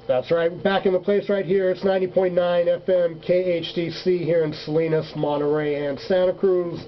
That's right. Back in the place right here. It's 90.9 FM KHDC here in Salinas, Monterey, and Santa Cruz.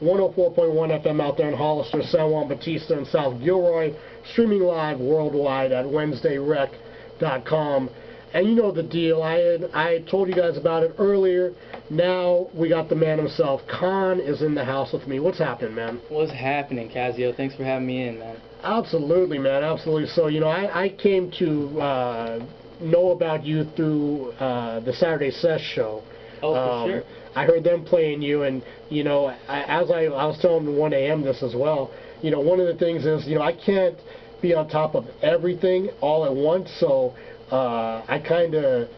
104.1 FM out there in Hollister, San Juan Bautista, and South Gilroy. Streaming live worldwide at WednesdayRec.com. And you know the deal. I told you guys about it earlier. Now we got the man himself. Khan is in the house with me. What's happening, man? What's happening, Kazzeo? Thanks for having me in, man. Absolutely, man. Absolutely. So, you know, I came to know about you through the Saturday Sesh show. Oh, for sure. I heard them playing you, and, you know, as I was telling 1 a.m. this as well, you know, one of the things is, you know, I can't be on top of everything all at once, so I kind of,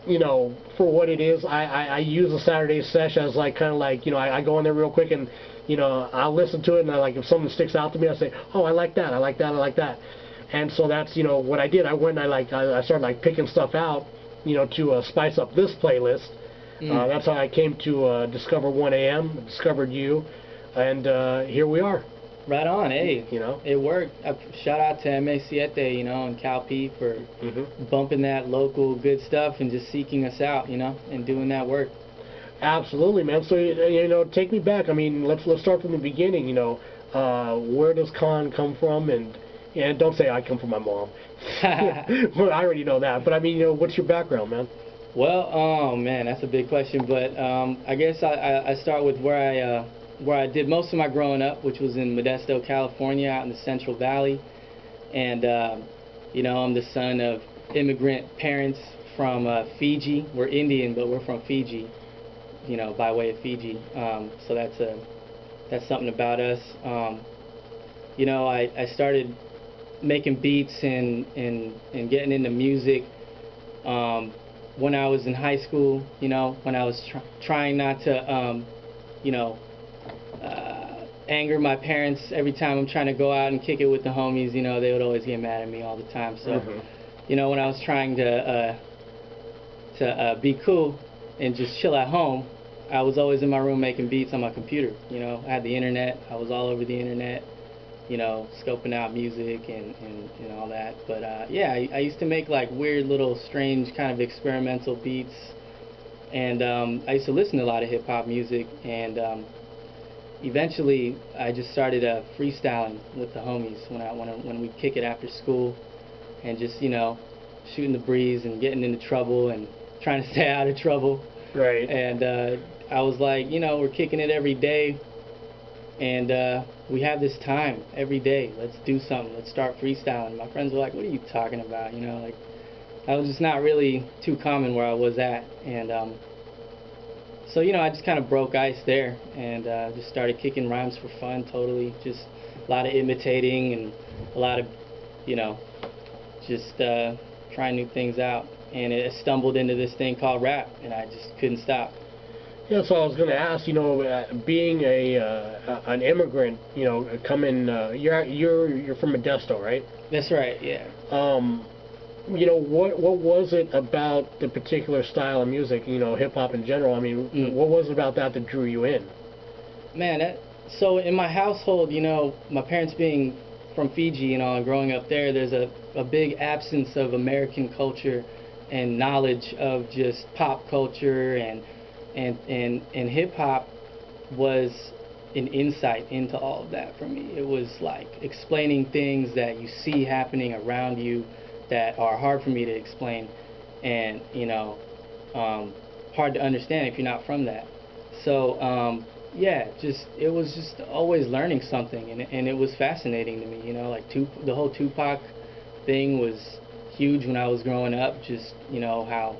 you know, for what it is, I use the Saturday Sesh as like kind of like, you know, I go in there real quick and, you know, I'll listen to it, and if something sticks out to me, I say, oh, I like that, I like that, I like that. And so that's, you know, what I did. I went and I started like picking stuff out, you know, to spice up this playlist. That's how I came to discover 1 a.m., discovered you, and here we are. Right on, hey. You know? It worked. Shout out to MA7, you know, and Cal P for bumping that local good stuff and just seeking us out, you know, and doing that work. Absolutely, man. So, you know, take me back. I mean, let's start from the beginning, you know. Where does Khan come from? And don't say I come from my mom. Well, I already know that. But, I mean, you know, what's your background, man? Well, oh, man, that's a big question. But I guess I start with where I did most of my growing up, which was in Modesto, California, out in the Central Valley. And, you know, I'm the son of immigrant parents from Fiji. We're Indian, but we're from Fiji, you know, by way of Fiji. So that's something about us. You know, I started making beats and getting into music when I was in high school, you know, when I was trying not to, you know, anger my parents every time I'm trying to go out and kick it with the homies. You know, they would always get mad at me all the time. So, you know, when I was trying to be cool and just chill at home, I was always in my room making beats on my computer. You know, I had the internet. I was all over the internet, you know, scoping out music and all that. But yeah, I used to make like weird little strange kind of experimental beats. And I used to listen to a lot of hip-hop music, and eventually I just started freestyling with the homies when we'd kick it after school, and just, you know, shooting the breeze and getting into trouble and trying to stay out of trouble. Right. And I was like, you know, we're kicking it every day, and we have this time every day. Let's do something. Let's start freestyling. My friends were like, what are you talking about? You know, like, that was just not really too common where I was at. And so, you know, I just kind of broke ice there and just started kicking rhymes for fun, totally. Just a lot of imitating and a lot of, you know, just trying new things out. And it stumbled into this thing called rap, and I just couldn't stop. Yeah, so I was going to ask, you know, being an immigrant, you know, coming, you're from Modesto, right? That's right, yeah. You know, what was it about the particular style of music, you know, hip-hop in general? I mean, what was it about that drew you in? Man, so in my household, you know, my parents being from Fiji, you know, and growing up there, there's a big absence of American culture and knowledge of just pop culture, and hip-hop was an insight into all of that for me. It was like explaining things that you see happening around you that are hard for me to explain, and, you know, hard to understand if you're not from that. So yeah, it was just always learning something, and it was fascinating to me, you know, like the whole Tupac thing was huge when I was growing up. Just, you know, how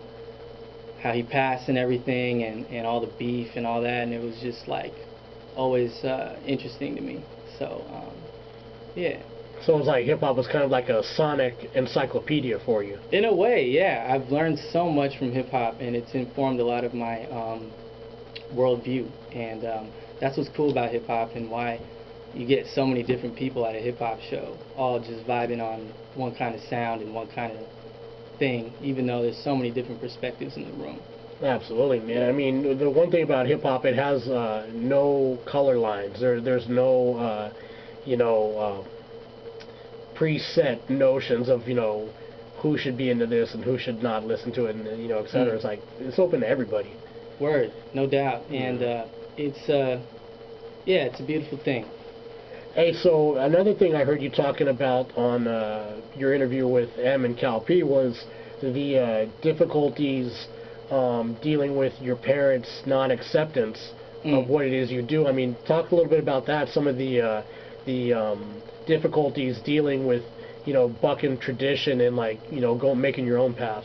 he passed and everything, and all the beef and all that, and it was just like always interesting to me. So yeah. So it was like hip-hop was kind of like a sonic encyclopedia for you. In a way, yeah. I've learned so much from hip-hop, and it's informed a lot of my worldview. And that's what's cool about hip-hop, and why you get so many different people at a hip-hop show, all just vibing on one kind of sound and one kind of thing, even though there's so many different perspectives in the room. Absolutely, man. I mean, the one thing about hip-hop, it has no color lines. There's no, you know, preset notions of, you know, who should be into this and who should not listen to it, and you know, et cetera. It's like it's open to everybody. Word, no doubt, and it's yeah, it's a beautiful thing. Hey, so another thing I heard you talking about on your interview with M and Cal P was the difficulties dealing with your parents' non-acceptance of what it is you do. I mean, talk a little bit about that. Some of the difficulties dealing with, you know, bucking tradition and, like, you know, making your own path.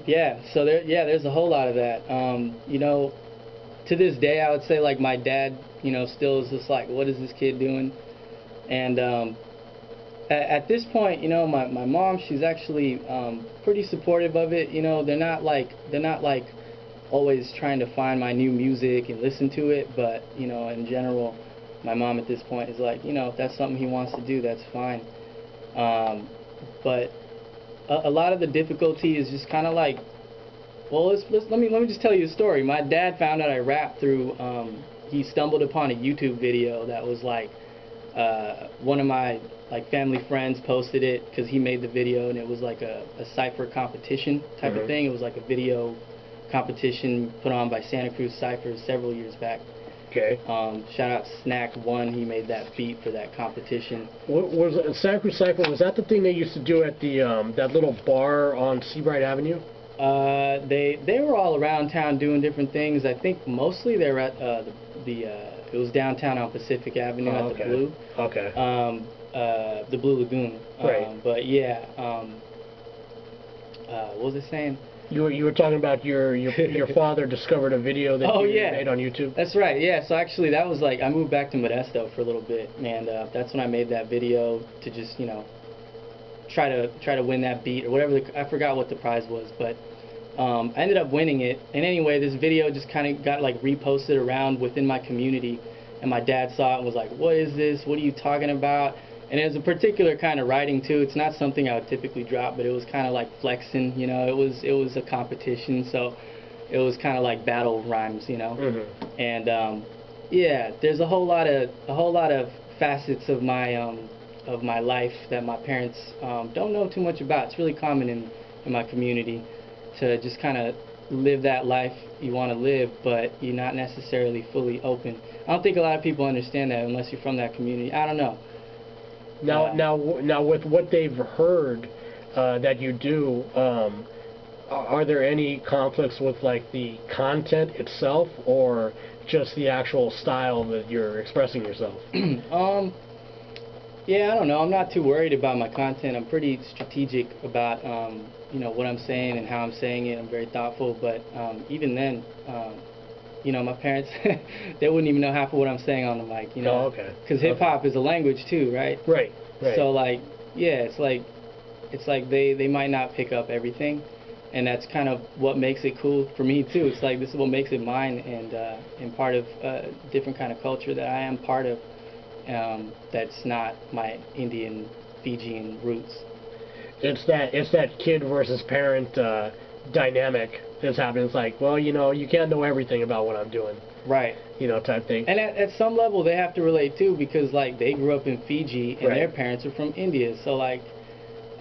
Yeah, so there's a whole lot of that. You know, to this day, I would say, like, my dad, you know, still is just like, what is this kid doing? And at this point, you know, my mom, she's actually pretty supportive of it. You know, they're not like always trying to find my new music and listen to it, but, you know, in general, my mom at this point is like, you know, if that's something he wants to do, that's fine. But a lot of the difficulty is just kind of like, well, let me just tell you a story. My dad found out I rap through, he stumbled upon a YouTube video that was like, one of my like family friends posted it because he made the video, and it was like a cipher competition type of thing. It was like a video competition put on by Santa Cruz Cyphers several years back. Okay. Shout out Snack One, he made that beat for that competition. What was Santa Cruz Cypher? Was that the thing they used to do at the that little bar on Seabright Avenue? They were all around town doing different things. I think mostly they were at it was downtown on Pacific Avenue at the Blue. Okay. The Blue Lagoon. Right. But yeah. What was I saying? You were talking about your father discovered a video that you made on YouTube. That's right. Yeah. So actually, that was like I moved back to Modesto for a little bit, and that's when I made that video to just, you know, try to win that beat or whatever. I forgot what the prize was, but I ended up winning it. And anyway, this video just kind of got like reposted around within my community, and my dad saw it and was like, "What is this? What are you talking about?" And it was a particular kind of writing too. It's not something I would typically drop, but it was kind of like flexing, you know. It was a competition, so it was kind of like battle rhymes, you know. And yeah, there's a whole lot of facets of my life that my parents don't know too much about. It's really common in my community to just kind of live that life you want to live, but you're not necessarily fully open. I don't think a lot of people understand that unless you're from that community. I don't know. Now, with what they've heard that you do, are there any conflicts with like the content itself, or just the actual style that you're expressing yourself? Yeah, I don't know. I'm not too worried about my content. I'm pretty strategic about you know, what I'm saying and how I'm saying it. I'm very thoughtful, but even then, you know, my parents, they wouldn't even know half of what I'm saying on the mic, you know. Oh, okay. Because hip-hop is a language too, right? Right, right. So, like, yeah, it's like they might not pick up everything, and that's kind of what makes it cool for me too. It's like, this is what makes it mine, and part of a different kind of culture that I am part of, that's not my Indian, Fijian roots. It's that kid versus parent dynamic that's happening. It's like, well, you know, you can't know everything about what I'm doing. Right. You know, type thing. And at some level, they have to relate too, because like they grew up in Fiji and their parents are from India. So like,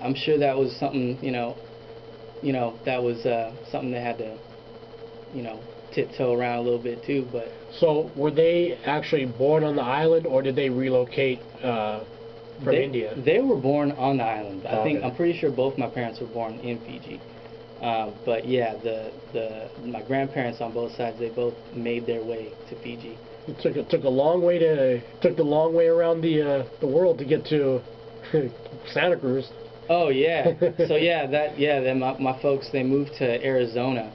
I'm sure that was something, you know, that was something they had to, you know, tiptoe around a little bit too. But so were they actually born on the island, or did they relocate from India? They were born on the island. I'm pretty sure both my parents were born in Fiji. But yeah, my grandparents on both sides, they both made their way to Fiji. It took a long way around the world to get to Santa Cruz. Oh yeah. So yeah, then my folks, they moved to Arizona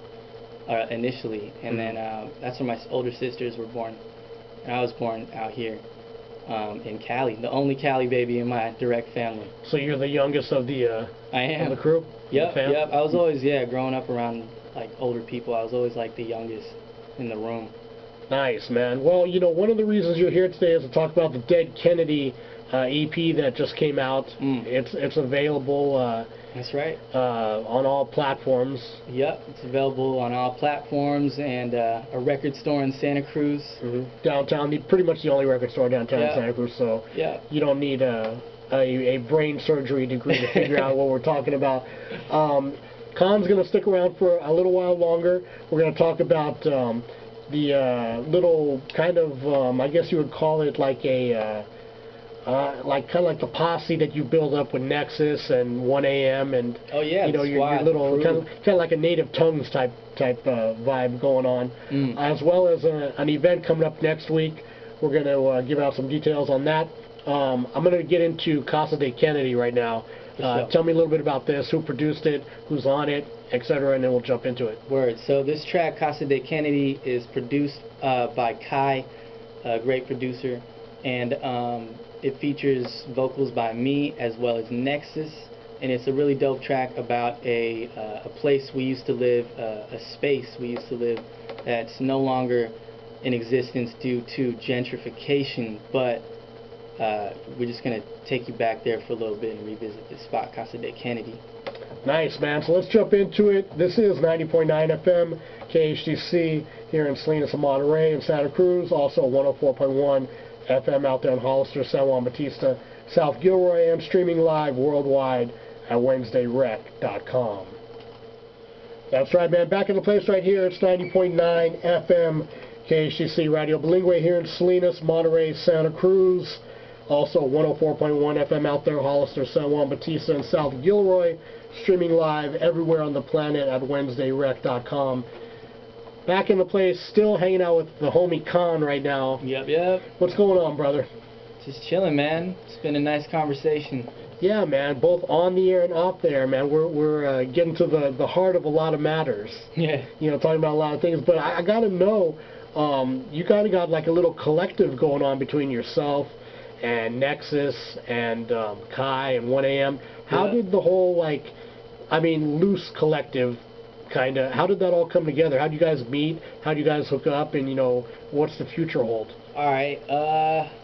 initially, and then that's where my older sisters were born, and I was born out here in Cali, the only Cali baby in my direct family. So you're the youngest of the I am. of the crew? Yep. I was always, growing up around like older people, I was always like the youngest in the room. Nice, man. Well, you know, one of the reasons you're here today is to talk about the Dead Kennedy EP that just came out. It's available. That's right. On all platforms. Yep, it's available on all platforms and a record store in Santa Cruz. Downtown, pretty much the only record store downtown in Santa Cruz. So you don't need a brain surgery degree to figure out what we're talking about. Khan's going to stick around for a little while longer. We're going to talk about the little kind of, I guess you would call it like a, kind of like the posse that you build up with Nexus and 1AM and oh yeah, you know your little kind of like a native tongues type vibe going on, as well as an event coming up next week. We're going to give out some details on that. I'm going to get into Casa de Kennedy right now. Tell me a little bit about this, who produced it, who's on it, etc., and then we'll jump into it. Word. So this track, Casa de Kennedy, is produced by Kai, a great producer, and it features vocals by me as well as Nexus, and it's a really dope track about a place we used to live, a space we used to live that's no longer in existence due to gentrification, but we're just going to take you back there for a little bit and revisit this spot, Casa de Kennedy. Nice, man. So let's jump into it. This is 90.9 FM, KHDC, here in Salinas and Monterey and Santa Cruz. Also 104.1 FM out there in Hollister, San Juan Bautista, South Gilroy, and streaming live worldwide at WednesdayRec.com. That's right, man. Back in the place right here. It's 90.9 FM, KHDC Radio Bilingue here in Salinas, Monterey, Santa Cruz. Also 104.1 FM out there, Hollister, San Juan Bautista, and South Gilroy. Streaming live everywhere on the planet at WednesdayRec.com. Back in the place, still hanging out with the homie Khan right now. Yep. What's going on, brother? Just chilling, man. It's been a nice conversation. Yeah, man. Both on the air and off the air, man. We're getting to the heart of a lot of matters. Yeah. You know, talking about a lot of things. But I got to know, you kind of got like a little collective going on between yourself and Nexus and Kai and 1AM. How did the whole, like, I mean, loose collective kind of, how did that all come together? How did you guys meet? How did you guys hook up? And, you know, what's the future hold? All right,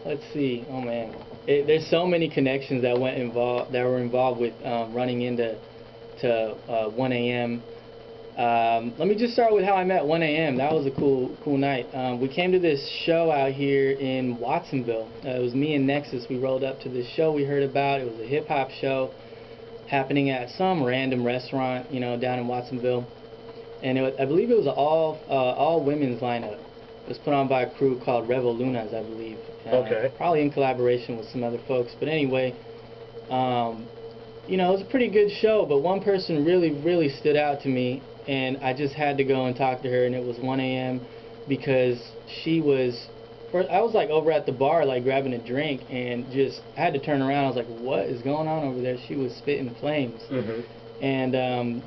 let's see. Oh, man. There's so many connections that were involved with running into 1AM. Let me just start with how I met 1AM. That was a cool night. We came to this show out here in Watsonville. It was me and Nexus. We rolled up to this show we heard about. It was a hip-hop show happening at some random restaurant, you know, down in Watsonville. And I believe it was all women's lineup. It was put on by a crew called Revolunas, I believe. Okay. Probably in collaboration with some other folks. But anyway, you know, it was a pretty good show, but one person really stood out to me, and I just had to go and talk to her, and it was 1AM, because she was, I was like over at the bar, like grabbing a drink, and just I had to turn around. I was like, what is going on over there? She was spitting flames. And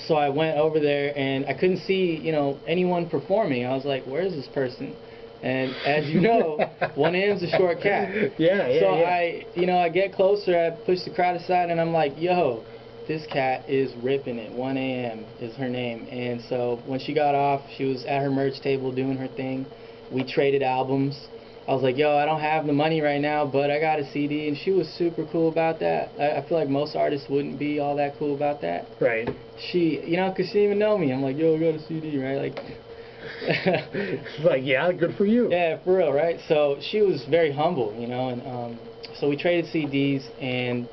so I went over there, and I couldn't see, you know, anyone performing. I was like, where is this person? And as you know, 1AM's a short cat. So I get closer, I push the crowd aside, and I'm like, yo, this cat is ripping it. 1AM is her name. And so when she got off, she was at her merch table doing her thing. We traded albums. I was like, yo, I don't have the money right now, but I got a CD, and she was super cool about that. I feel like most artists wouldn't be all that cool about that. Right. She, you know, because she didn't even know me. I'm like, yo, I got a CD, right? Like, it's like, yeah, good for you. Yeah, for real, right? So she was very humble, you know, and so we traded CDs, and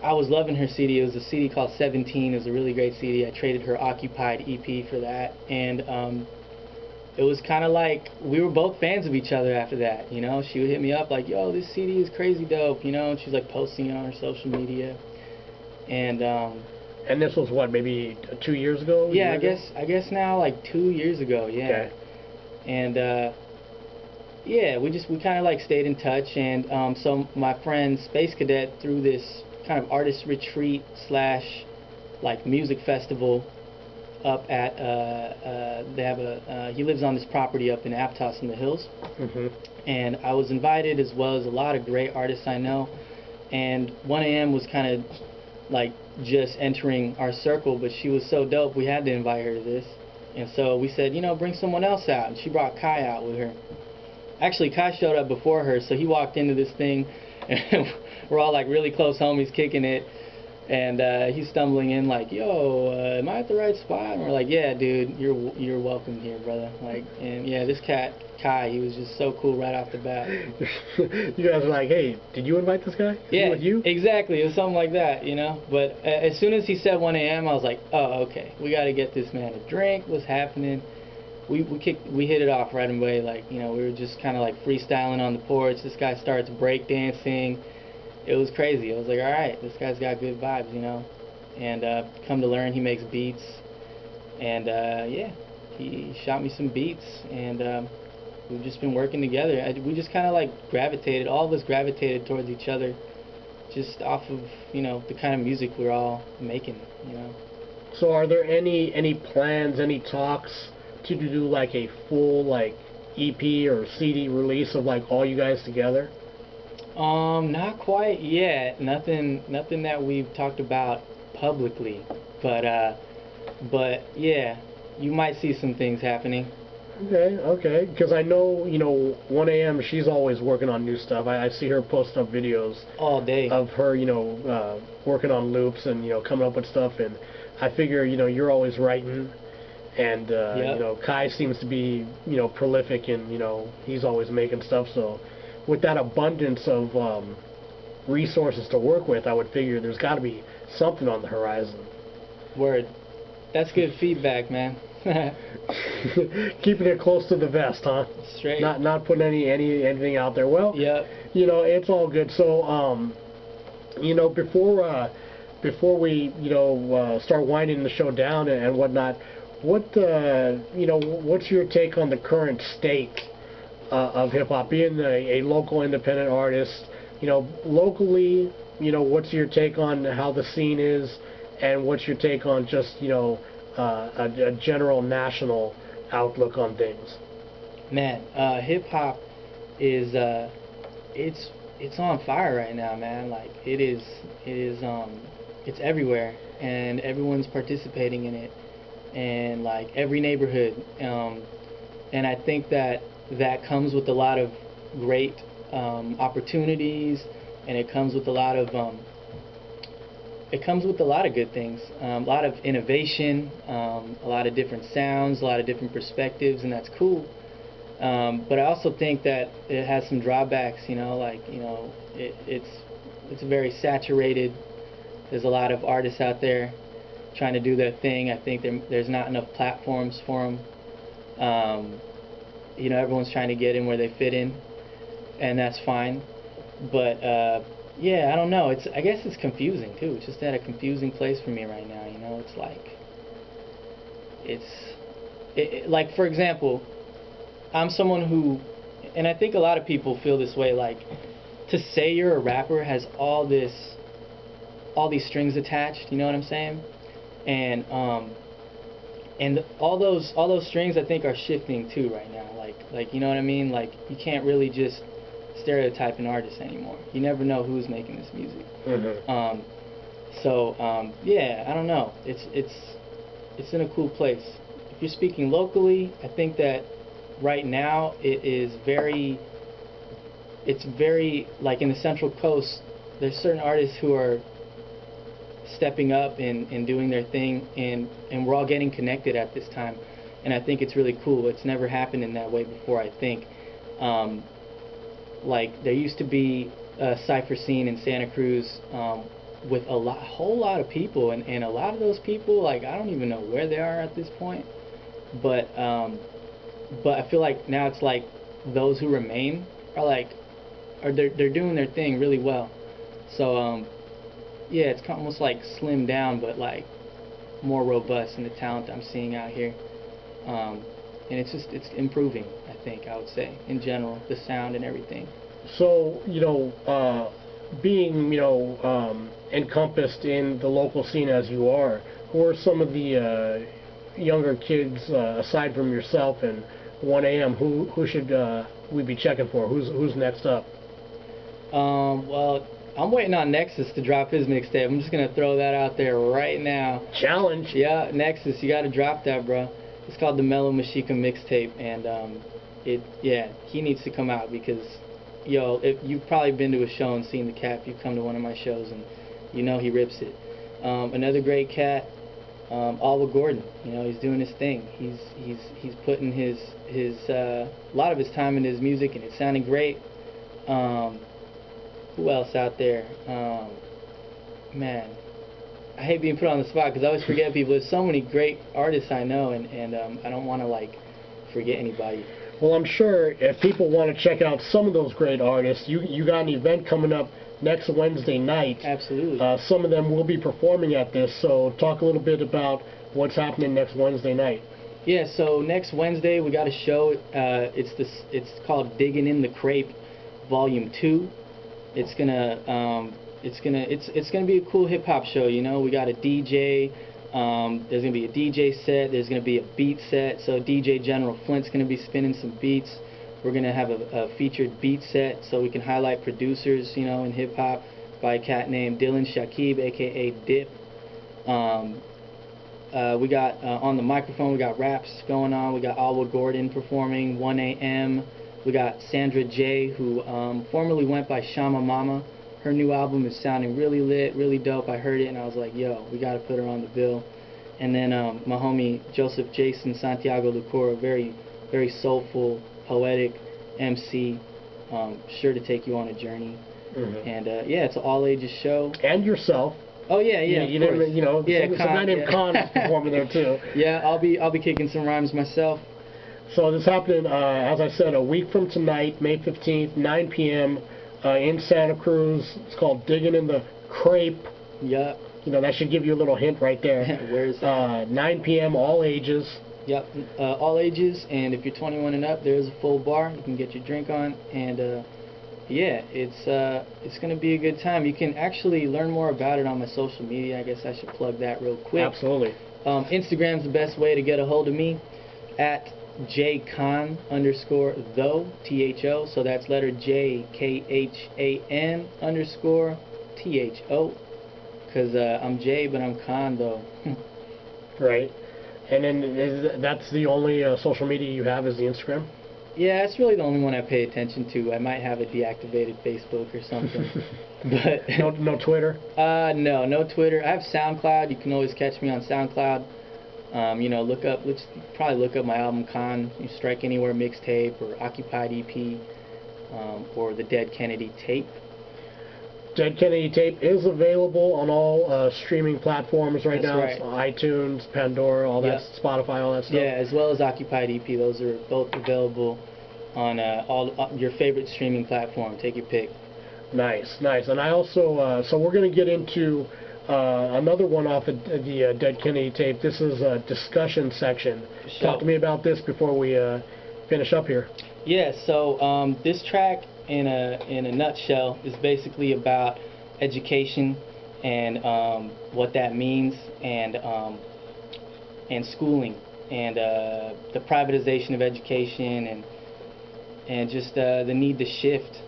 I was loving her CD. It was a CD called 17. It was a really great CD. I traded her Occupied EP for that, and it was kind of like we were both fans of each other after that, you know. She would hit me up like, yo, this CD is crazy dope, you know, and she's like posting it on her social media. And this was what, maybe 2 years ago? Yeah, I guess now like 2 years ago, yeah. Okay. And yeah, we kind of like stayed in touch, and so my friend Space Cadet threw this kind of artist retreat / like music festival up at they have he lives on this property up in Aptos in the hills. And I was invited, as well as a lot of great artists I know, and 1AM was kind of like just entering our circle, but she was so dope we had to invite her to this. And so we said, you know, bring someone else out, and she brought Kai out with her. Actually, Kai showed up before her, so he walked into this thing, and we're all like really close homies kicking it. And he's stumbling in like, yo, am I at the right spot? And we're like, yeah, dude, you're welcome here, brother. Like, and yeah, this cat Kai, he was just so cool right off the bat. You guys are like, hey, did you invite this guy? Is he with you? Exactly. It was something like that, you know. But as soon as he said 1 a.m., I was like, oh, okay, we got to get this man a drink. What's happening? We hit it off right away. Like, you know, we were just kind of like freestyling on the porch. This guy starts breakdancing. It was crazy. I was like, all right, this guy's got good vibes, you know. And come to learn, he makes beats. And yeah, he shot me some beats, and we've just been working together. We just kind of like gravitated. All of us gravitated towards each other, just off of, you know, the kind of music we're all making, you know. So, are there any plans, any talks to do like a full like EP or CD release of like all you guys together? Not quite yet. Nothing that we've talked about publicly, but yeah, you might see some things happening. Okay, because I know, you know, 1 a.m. she's always working on new stuff. I see her post up videos all day of her, you know, working on loops and, you know, coming up with stuff, and I figure, you know, you're always writing, and you know, Kai seems to be, you know, prolific, and, you know, he's always making stuff, so with that abundance of resources to work with, I would figure there's got to be something on the horizon. Word. That's good feedback, man. Keeping it close to the vest, huh? Straight. Not putting anything out there. Well, yeah. You know, it's all good. So, you know, before we, you know, start winding the show down and whatnot, what you know, what's your take on the current state of hip hop? Being a local independent artist, you know, locally, you know, what's your take on how the scene is, and what's your take on just, you know, a general national outlook on things? Man, hip hop is it's on fire right now, man. Like it's everywhere, and everyone's participating in it, and like every neighborhood, and I think that comes with a lot of great opportunities, and it comes with a lot of good things, a lot of innovation, a lot of different sounds, a lot of different perspectives, and that's cool. But I also think that it has some drawbacks, you know, like, you know, it's very saturated. There's a lot of artists out there trying to do their thing. I think there's not enough platforms for them. You know, everyone's trying to get in where they fit in, and that's fine. But yeah, I don't know. I guess it's confusing too. It's just at a confusing place for me right now. You know, it's like like, for example, I'm someone who, and I think a lot of people feel this way. Like, to say you're a rapper has all these strings attached. You know what I'm saying? And all those strings, I think, are shifting too right now. Like, you know what I mean? Like, you can't really just stereotype an artist anymore. You never know who's making this music. Mm-hmm. Yeah, I don't know. It's in a cool place. If you're speaking locally, I think that right now it's very, like, in the Central Coast, there's certain artists who are stepping up and doing their thing, and we're all getting connected at this time, and I think it's really cool. It's never happened in that way before, I think. Like, there used to be a cypher scene in Santa Cruz with a whole lot of people, and a lot of those people, like, I don't even know where they are at this point, but I feel like now it's like those who remain they're doing their thing really well. So yeah, it's almost like slimmed down, but like more robust in the talent I'm seeing out here. And it's improving, I think, I would say, in general, the sound and everything. So, you know, being, you know, encompassed in the local scene as you are, who are some of the younger kids, aside from yourself and 1 a.m., who should we be checking for? Who's next up? Well, I'm waiting on Nexus to drop his mixtape. I'm just going to throw that out there right now. Challenge. Yeah, Nexus, you got to drop that, bro. It's called the Mellow Mashika mixtape, and he needs to come out because, yo, if you've probably been to a show and seen the cat, you've come to one of my shows, and you know he rips it. Another great cat, Oliver Gordon. You know, he's doing his thing. He's putting his a lot of his time into his music, and it's sounding great. Who else out there? Man, I hate being put on the spot because I always forget people. There's so many great artists I know, and I don't want to like forget anybody. Well, I'm sure if people want to check out some of those great artists, you got an event coming up next Wednesday night. Absolutely. Some of them will be performing at this, so talk a little bit about what's happening next Wednesday night. Yeah, so next Wednesday we got a show. It's called Digging in the Crepe, Volume 2. It's gonna be a cool hip hop show. You know, we got a DJ. There's gonna be a DJ set. There's gonna be a beat set. So DJ General Flint's gonna be spinning some beats. We're gonna have a featured beat set so we can highlight producers, you know, in hip hop by a cat named Dylan Shakib, aka Dip. We got on the microphone, we got raps going on. We got Alwa Gordon performing, 1 a.m. We got Sandra J, who formerly went by Shama Mama. Her new album is sounding really lit, really dope. I heard it and I was like, yo, we got to put her on the bill. And then my homie Joseph Jason Santiago Lucora, very, very soulful, poetic MC, sure to take you on a journey. Mm-hmm. And yeah, it's an all ages show. And yourself. Oh yeah, yeah. You never, you know, yeah, some guy named Khan is performing there too. Yeah, I'll be kicking some rhymes myself. So this happening, as I said, a week from tonight, May 15th, 9 p.m. In Santa Cruz. It's called Digging in the Crepe. Yep. You know, that should give you a little hint right there. Where is that? 9 p.m. all ages. Yep, all ages, and if you're 21 and up, there's a full bar. You can get your drink on, and yeah, it's gonna be a good time. You can actually learn more about it on my social media. I guess I should plug that real quick. Absolutely. Instagram's the best way to get a hold of me, at jkhan _tho, THO. So that's letter J KHAN _THO. Because I'm Jay, but I'm Khan though. Right. And then that's the only social media you have is the Instagram? Yeah, it's really the only one I pay attention to. I might have a deactivated Facebook or something. But no Twitter? No Twitter. I have SoundCloud. You can always catch me on SoundCloud. You know, let's probably look up my album Khan. You Strike Anywhere mixtape or Occupied EP, or the Dead Kennedy tape. Dead Kennedy tape is available on all streaming platforms right now. Right. So iTunes, Pandora, all that, Spotify, all that stuff. Yeah, as well as Occupied EP. Those are both available on all your favorite streaming platform. Take your pick. Nice. And I also, so we're going to get into another one off of the Dead Kennedy tape. This is a discussion section. Sure. Talk to me about this before we finish up here. Yeah, so this track in a nutshell is basically about education and what that means, and schooling, and the privatization of education, and just the need to shift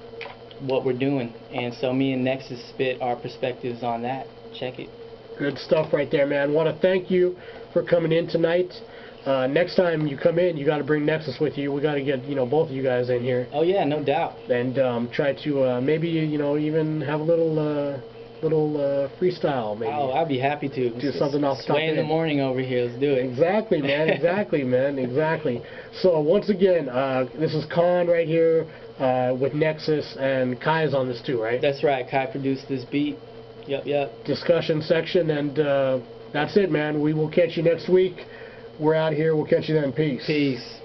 what we're doing. And so me and Nexus spit our perspectives on that. Check it. Good stuff right there, man. Want to thank you for coming in tonight. Next time you come in, you got to bring Nexus with you. We got to get both of you guys in here. Oh yeah, no doubt. And try to maybe even have a little freestyle. Maybe. Oh, I'd be happy to. Do something off the top. Sway in the morning over here. Let's do it. Exactly, man. Exactly, man. Exactly. So once again, this is Khan right here with Nexus, and Kai is on this too, right? That's right. Kai produced this beat. Yep. Discussion section, and that's it, man. We will catch you next week. We're out here. We'll catch you then. Peace. Peace.